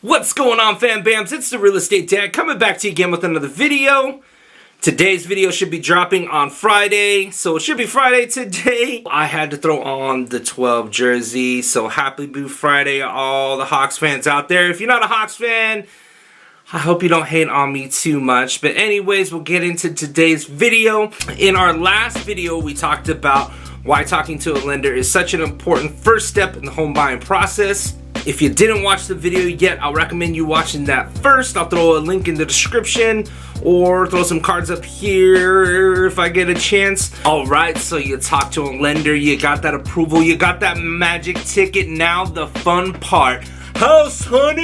What's going on, fam bams? It's the Real Estate Dad coming back to you again with another video. Today's video should be dropping on Friday, so it should be Friday today. I had to throw on the 12 jersey, so happy Blue Friday all the Hawks fans out there. If you're not a Hawks fan, I hope you don't hate on me too much. But anyways, we'll get into today's video. In our last video, we talked about why talking to a lender is such an important first step in the home buying process. If you didn't watch the video yet, I'll recommend you watching that first. I'll throw a link in the description or throw some cards up here if I get a chance. Alright, so you talk to a lender, you got that approval, you got that magic ticket. Now the fun part, house hunting!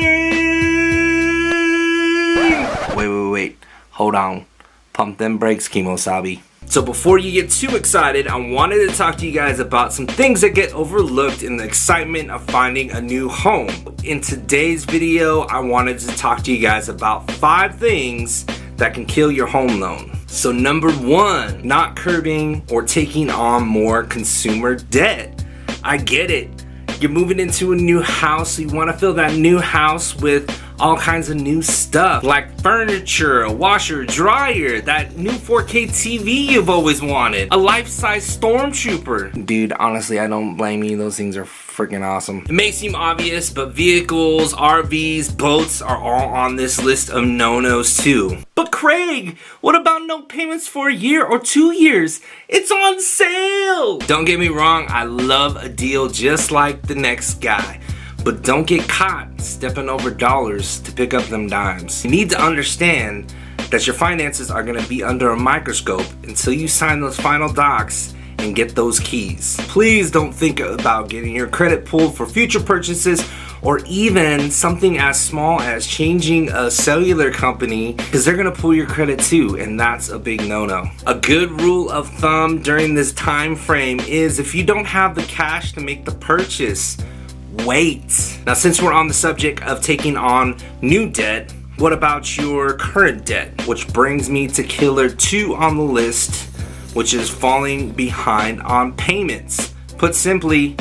Wait, hold on. Pump them brakes, Kimosabi. So before you get too excited, I wanted to talk to you guys about some things that get overlooked in the excitement of finding a new home. In today's video, I wanted to talk to you guys about 5 things that can kill your home loan. So number 1, not curbing or taking on more consumer debt. I get it. You're moving into a new house, so you want to fill that new house with all kinds of new stuff like furniture, a washer, dryer, that new 4K TV you've always wanted, a life-size stormtrooper. Dude, honestly, I don't blame you. Those things are freaking awesome. It may seem obvious, but vehicles, RVs, boats are all on this list of no-nos too. But Craig, what about no payments for a year or 2 years? It's on sale! Don't get me wrong, I love a deal just like the next guy. But don't get caught stepping over dollars to pick up them dimes. You need to understand that your finances are going to be under a microscope until you sign those final docs and get those keys. Please don't think about getting your credit pulled for future purchases or even something as small as changing a cellular company, because they're going to pull your credit too, and that's a big no-no. A good rule of thumb during this time frame is if you don't have the cash to make the purchase, wait. Now, since we're on the subject of taking on new debt, what about your current debt? Which brings me to killer 2 on the list, which is falling behind on payments. Put simply,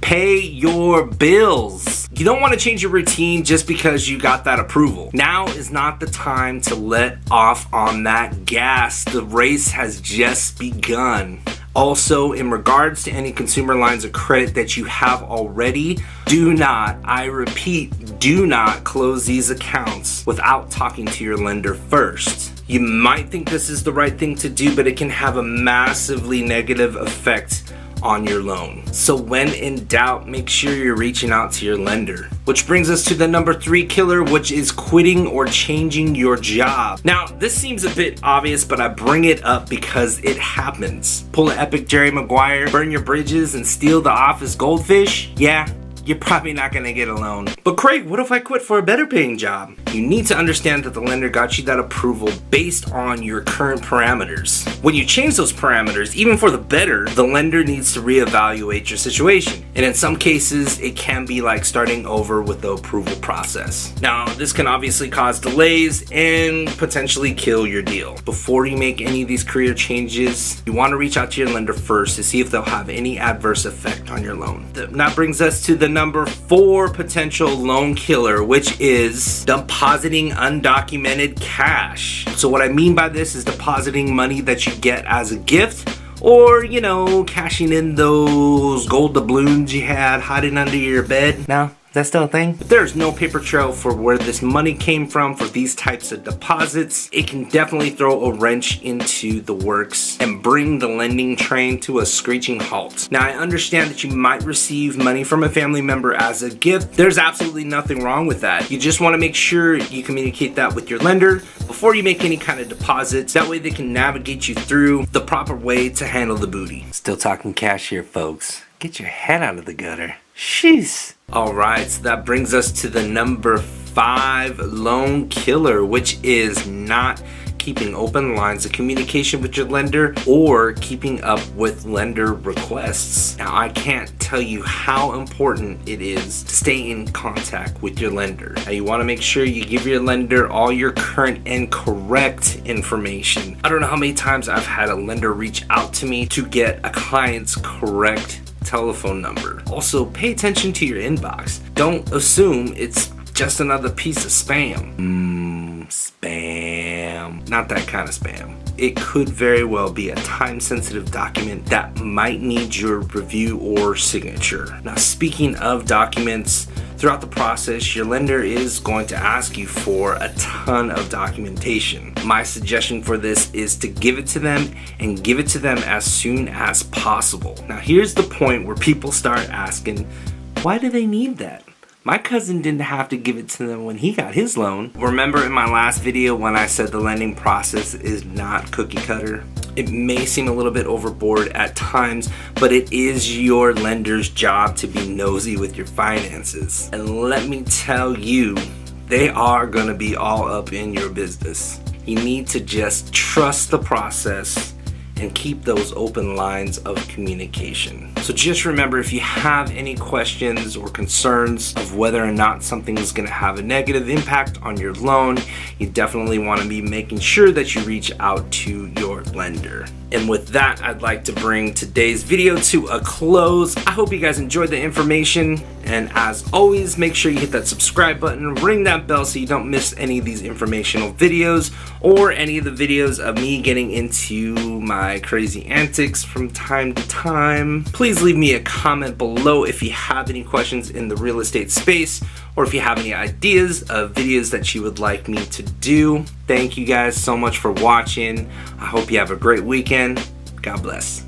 pay your bills. You don't want to change your routine just because you got that approval. Now is not the time to let off on that gas. The race has just begun. Also, in regards to any consumer lines of credit that you have already, do not, I repeat, do not close these accounts without talking to your lender first. You might think this is the right thing to do, but it can have a massively negative effect on your loan. So when in doubt, make sure you're reaching out to your lender. Which brings us to the number 3 killer, which is quitting or changing your job. Now, this seems a bit obvious, but I bring it up because it happens. Pull an epic Jerry Maguire, burn your bridges, and steal the office goldfish? Yeah, you're probably not gonna get a loan. But Craig, what if I quit for a better paying job? You need to understand that the lender got you that approval based on your current parameters. When you change those parameters, even for the better, the lender needs to reevaluate your situation. And in some cases, it can be like starting over with the approval process. Now, this can obviously cause delays and potentially kill your deal. Before you make any of these career changes, you want to reach out to your lender first to see if they'll have any adverse effect on your loan. That brings us to the number 4 potential loan killer, which is depositing undocumented cash. So what I mean by this is depositing money that you get as a gift, or, you know, cashing in those gold doubloons you had hiding under your bed. Now, that's still a thing? But there's no paper trail for where this money came from for these types of deposits. It can definitely throw a wrench into the works and bring the lending train to a screeching halt. Now, I understand that you might receive money from a family member as a gift. There's absolutely nothing wrong with that. You just want to make sure you communicate that with your lender before you make any kind of deposits. That way they can navigate you through the proper way to handle the booty. Still talking cash here, folks. Get your head out of the gutter. Sheesh. Alright, so that brings us to the number 5 loan killer, which is not keeping open lines of communication with your lender or keeping up with lender requests. Now, I can't tell you how important it is to stay in contact with your lender. Now, you want to make sure you give your lender all your current and correct information. I don't know how many times I've had a lender reach out to me to get a client's correct telephone number. Also, pay attention to your inbox. Don't assume it's just another piece of spam. Spam. Not that kind of spam. It could very well be a time-sensitive document that might need your review or signature. Now, speaking of documents, throughout the process, your lender is going to ask you for a ton of documentation. My suggestion for this is to give it to them and give it to them as soon as possible. Now, here's the point where people start asking, why do they need that? My cousin didn't have to give it to them when he got his loan. Remember in my last video when I said the lending process is not cookie cutter? It may seem a little bit overboard at times, but it is your lender's job to be nosy with your finances. And let me tell you, they are gonna be all up in your business. You need to just trust the process and keep those open lines of communication. So just remember, if you have any questions or concerns of whether or not something is gonna have a negative impact on your loan, you definitely wanna be making sure that you reach out to your lender. And with that, I'd like to bring today's video to a close. I hope you guys enjoyed the information. And as always, make sure you hit that subscribe button, ring that bell so you don't miss any of these informational videos or any of the videos of me getting into my crazy antics from time to time. Please leave me a comment below if you have any questions in the real estate space or if you have any ideas of videos that you would like me to do. Thank you guys so much for watching. I hope you have a great weekend. God bless.